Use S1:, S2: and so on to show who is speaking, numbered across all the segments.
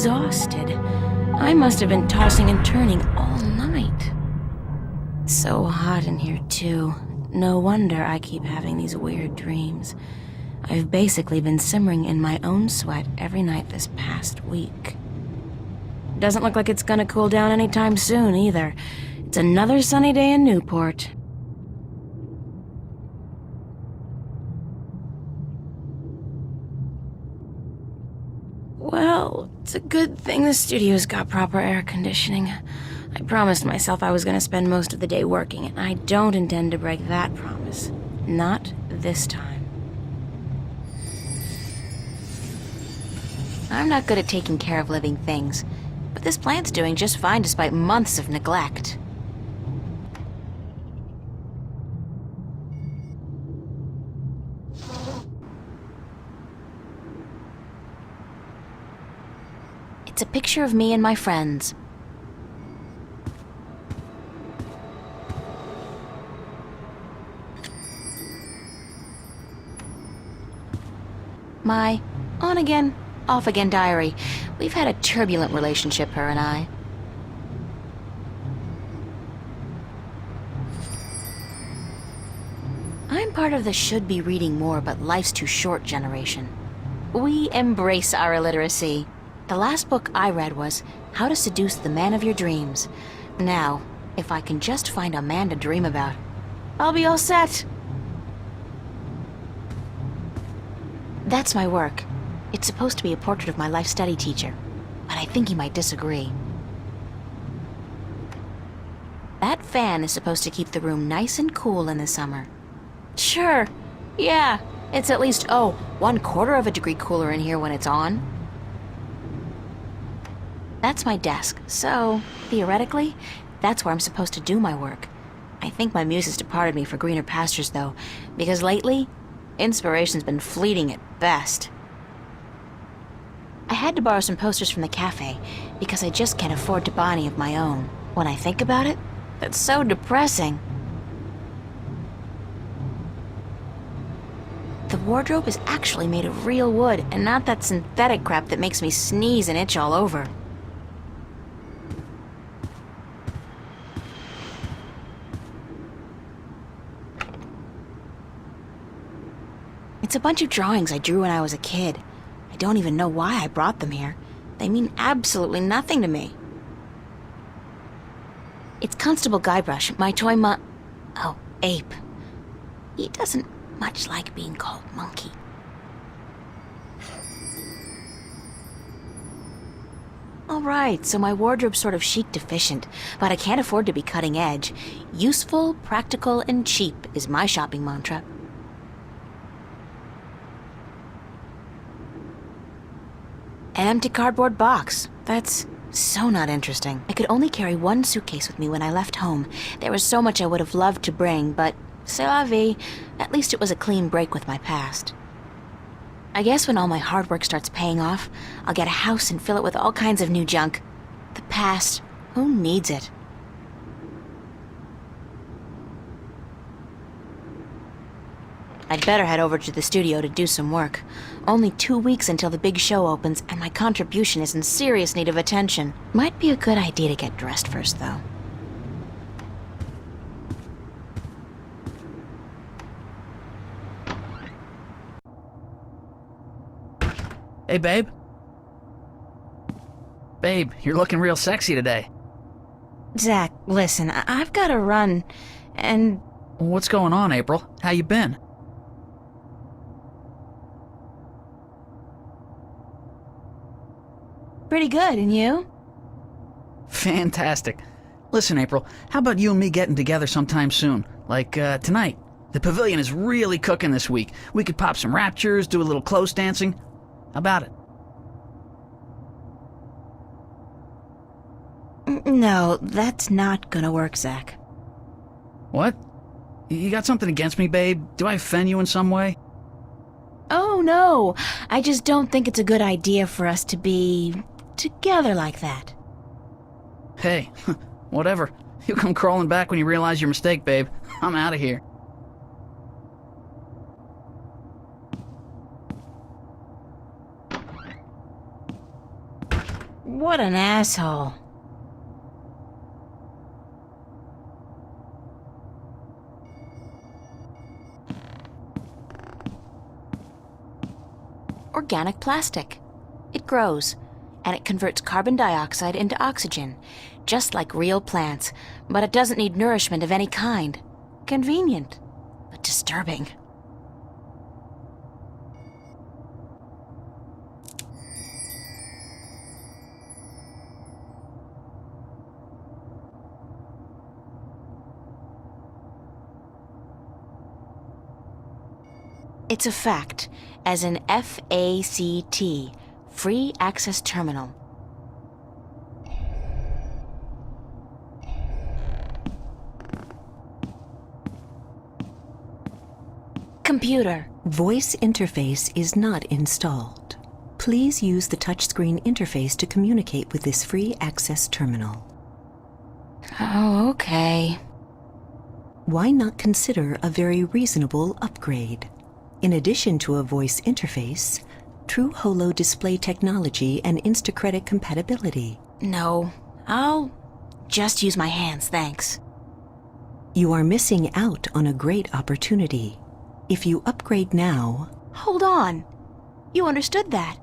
S1: exhausted. I must have been tossing and turning all night. So hot in here, too. No wonder I keep having these weird dreams. I've basically been simmering in my own sweat every night this past week. Doesn't look like it's gonna cool down anytime soon, either. It's another sunny day in Newport. Well, it's a good thing the studio's got proper air conditioning. I promised myself I was going to spend most of the day working, and I don't intend to break that promise. Not this time.
S2: I'm not good at taking care of living things, but this plant's doing just fine despite months of neglect. It's a picture of me and my friends. My on-again, off-again diary. We've had a turbulent relationship, her and I. I'm part of the should-be-reading-more but life's-too-short generation. We embrace our illiteracy. The last book I read was How to Seduce the Man of Your Dreams. Now, if I can just find a man to dream about, I'll be all set. That's my work. It's supposed to be a portrait of my life study teacher, but I think he might disagree. That fan is supposed to keep the room nice and cool in the summer. Sure, yeah, it's at least, 1/4 of a degree cooler in here when it's on. That's my desk, so, theoretically, that's where I'm supposed to do my work. I think my muse has departed me for greener pastures, though, because lately, inspiration's been fleeting at best. I had to borrow some posters from the cafe, because I just can't afford to buy any of my own. When I think about it, that's so depressing. The wardrobe is actually made of real wood, and not that synthetic crap that makes me sneeze and itch all over. It's a bunch of drawings I drew when I was a kid. I don't even know why I brought them here. They mean absolutely nothing to me. It's Constable Guybrush, my toy ape. He doesn't much like being called monkey. Alright, so my wardrobe's sort of chic deficient, but I can't afford to be cutting edge. Useful, practical, and cheap is my shopping mantra. An empty cardboard box. That's so not interesting. I could only carry one suitcase with me when I left home. There was so much I would have loved to bring, but c'est la vie. At least it was a clean break with my past. I guess when all my hard work starts paying off, I'll get a house and fill it with all kinds of new junk. The past, who needs it? I'd better head over to the studio to do some work. Only 2 weeks until the big show opens, and my contribution is in serious need of attention. Might be a good idea to get dressed first, though.
S3: Hey, babe. Babe, you're looking real sexy today.
S1: Zach, listen, I've got to run, and...
S3: What's going on, April? How you been?
S1: Pretty good, and you?
S3: Fantastic. Listen, April, how about you and me getting together sometime soon? Like, tonight. The pavilion is really cooking this week. We could pop some raptures, do a little close dancing. How about it?
S1: No, that's not gonna work, Zach.
S3: What? You got something against me, babe? Do I offend you in some way?
S1: Oh, no. I just don't think it's a good idea for us to be together like that.
S3: Hey, whatever. You come crawling back when you realize your mistake, babe. I'm out of here.
S1: What an asshole.
S2: Organic plastic. It grows, and it converts carbon dioxide into oxygen, just like real plants, but it doesn't need nourishment of any kind. Convenient, but disturbing. It's a fact, as in FACT, Free Access Terminal. Computer.
S4: Voice interface is not installed. Please use the touchscreen interface to communicate with this free access terminal.
S2: Oh, okay.
S4: Why not consider a very reasonable upgrade? In addition to a voice interface, true holo display technology and Instacredit compatibility.
S2: No, I'll just use my hands, thanks.
S4: You are missing out on a great opportunity. If you upgrade now...
S2: Hold on. You understood that.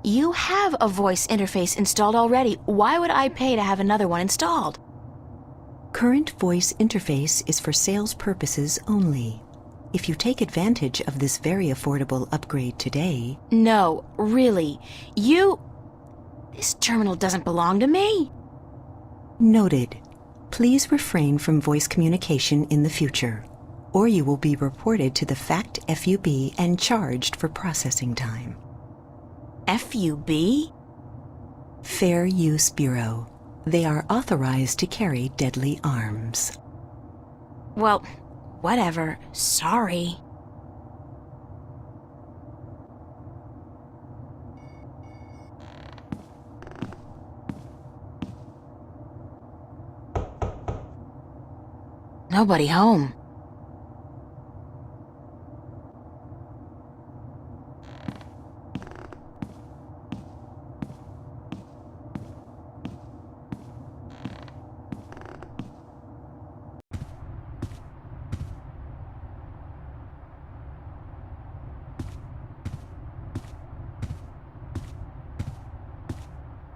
S2: You have a voice interface installed already. Why would I pay to have another one installed?
S4: Current voice interface is for sales purposes only. If you take advantage of this very affordable upgrade today...
S2: No, really. This terminal doesn't belong to me.
S4: Noted. Please refrain from voice communication in the future, or you will be reported to the FACT FUB and charged for processing time.
S2: FUB?
S4: Fair Use Bureau. They are authorized to carry deadly arms.
S2: Well, whatever. Sorry. Nobody home.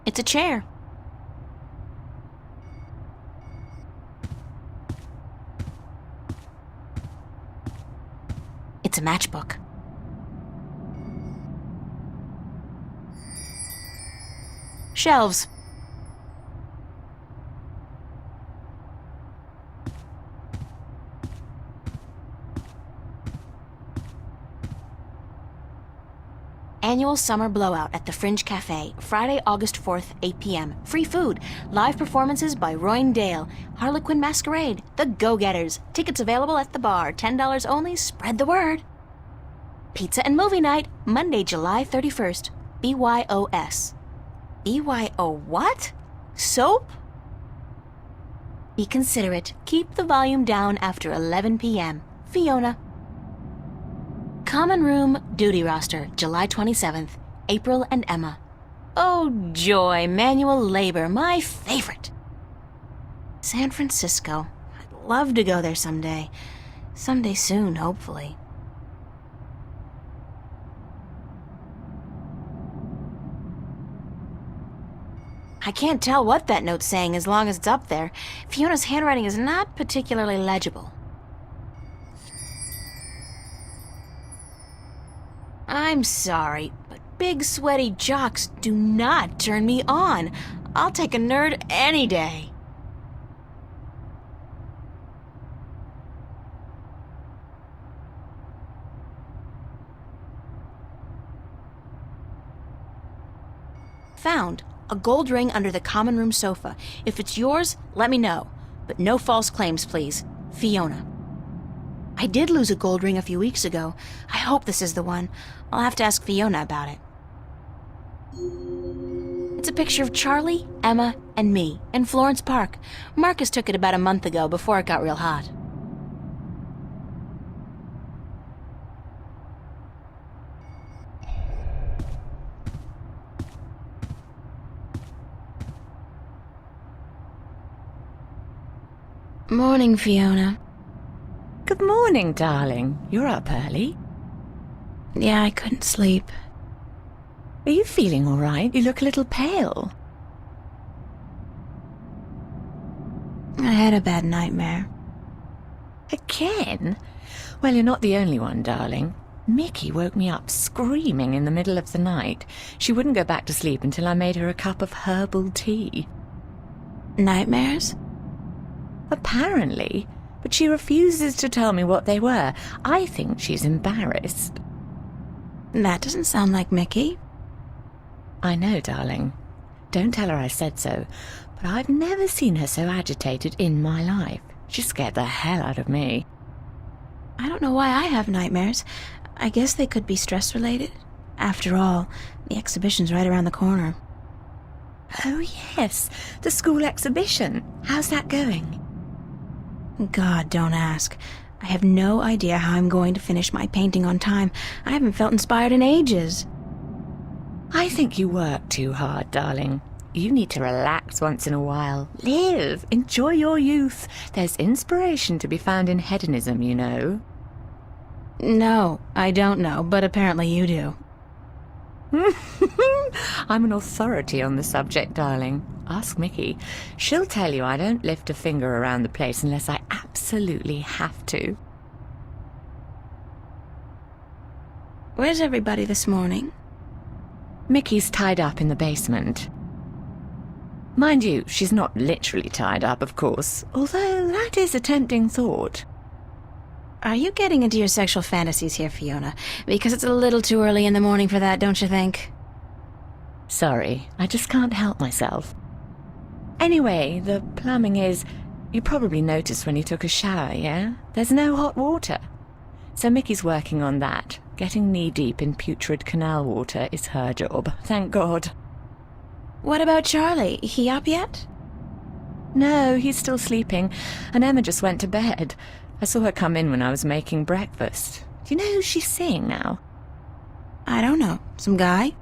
S2: It's a chair. It's a matchbook. Shelves. Annual summer blowout at the Fringe Cafe, Friday, August 4th, 8 p.m. Free food, live performances by Royne Dale, Harlequin Masquerade, The Go-Getters. Tickets available at the bar, $10 only, spread the word. Pizza and movie night, Monday, July 31st. BYOS. BYO what? Soap? Be considerate. Keep the volume down after 11 p.m. Fiona. Common Room Duty Roster, July 27th. April and Emma. Oh joy, manual labor, my favorite. San Francisco. I'd love to go there someday. Someday soon, hopefully. I can't tell what that note's saying as long as it's up there. Fiona's handwriting is not particularly legible. I'm sorry, but big sweaty jocks do not turn me on. I'll take a nerd any day. Found. A gold ring under the common room sofa. If it's yours, let me know. But no false claims, please. Fiona. I did lose a gold ring a few weeks ago. I hope this is the one. I'll have to ask Fiona about it. It's a picture of Charlie, Emma, and me in Florence Park. Marcus took it about a month ago before it got real hot.
S1: Morning, Fiona.
S5: Good morning, darling. You're up early.
S1: Yeah, I couldn't sleep.
S5: Are you feeling all right? You look a little pale.
S1: I had a bad nightmare.
S5: Again? Well, you're not the only one, darling. Mickey woke me up screaming in the middle of the night. She wouldn't go back to sleep until I made her a cup of herbal tea.
S1: Nightmares?
S5: Apparently, but she refuses to tell me what they were. I think she's embarrassed.
S1: That doesn't sound like Mickey.
S5: I know, darling. Don't tell her I said so, but I've never seen her so agitated in my life. She scared the hell out of me.
S1: I don't know why I have nightmares. I guess they could be stress-related. After all, the exhibition's right around the corner.
S5: Oh, yes, the school exhibition. How's that going?
S1: God, don't ask. I have no idea how I'm going to finish my painting on time. I haven't felt inspired in ages.
S5: I think you work too hard, darling. You need to relax once in a while. Live. Enjoy your youth. There's inspiration to be found in hedonism, you know.
S1: No, I don't know, but apparently you do.
S5: I'm an authority on the subject, darling. Ask Mickey. She'll tell you I don't lift a finger around the place unless I absolutely have to.
S1: Where's everybody this morning?
S5: Mickey's tied up in the basement. Mind you, she's not literally tied up, of course, although that is a tempting thought.
S1: Are you getting into your sexual fantasies here, Fiona? Because it's a little too early in the morning for that, don't you think?
S5: Sorry, I just can't help myself. Anyway, the plumbing is... You probably noticed when you took a shower, yeah? There's no hot water. So Mickey's working on that. Getting knee-deep in putrid canal water is her job, thank God.
S1: What about Charlie? He up yet?
S5: No, he's still sleeping, and Emma just went to bed. I saw her come in when I was making breakfast. Do you know who she's seeing now?
S1: I don't know. Some guy?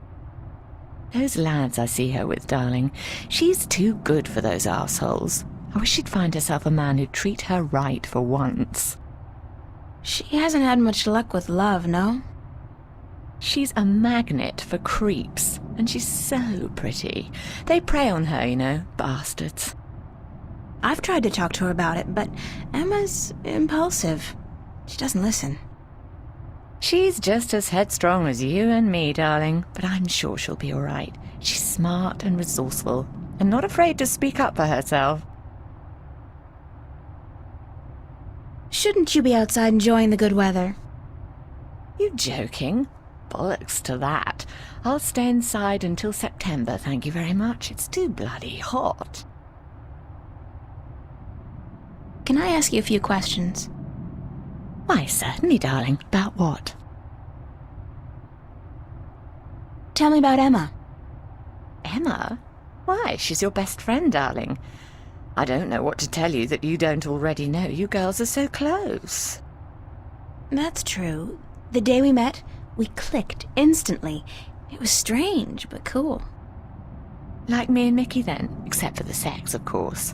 S5: Those lads I see her with, darling. She's too good for those arseholes. I wish she'd find herself a man who'd treat her right for once.
S1: She hasn't had much luck with love, no?
S5: She's a magnet for creeps, and she's so pretty. They prey on her, you know, bastards.
S1: I've tried to talk to her about it, but Emma's impulsive. She doesn't listen.
S5: She's just as headstrong as you and me, darling, but I'm sure she'll be all right. She's smart and resourceful, and not afraid to speak up for herself.
S1: Shouldn't you be outside enjoying the good weather?
S5: You joking? Bollocks to that. I'll stay inside until September, thank you very much. It's too bloody hot.
S1: Can I ask you a few questions?
S5: Why, certainly, darling. About what?
S1: Tell me about Emma.
S5: Emma? Why, she's your best friend, darling. I don't know what to tell you that you don't already know. You girls are so close.
S1: That's true. The day we met, we clicked instantly. It was strange, but cool.
S5: Like me and Mickey, then, except for the sex, of course.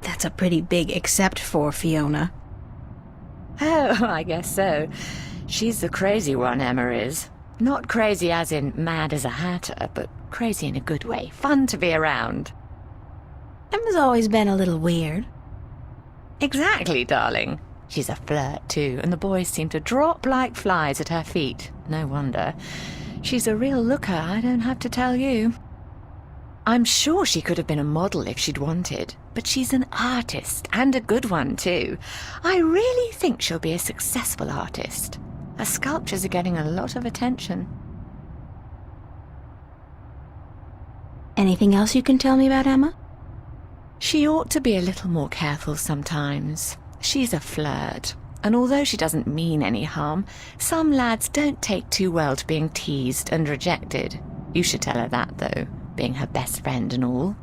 S1: That's a pretty big except for, Fiona.
S5: Oh, I guess so. She's the crazy one, Emma is. Not crazy as in mad as a hatter, but crazy in a good way. Fun to be around.
S1: Emma's always been a little weird.
S5: Exactly, darling. She's a flirt, too, and the boys seem to drop like flies at her feet. No wonder. She's a real looker, I don't have to tell you. I'm sure she could have been a model if she'd wanted, but she's an artist, and a good one, too. I really think she'll be a successful artist. Her sculptures are getting a lot of attention.
S1: Anything else you can tell me about Emma?
S5: She ought to be a little more careful sometimes. She's a flirt, and although she doesn't mean any harm, some lads don't take too well to being teased and rejected. You should tell her that, though, being her best friend and all.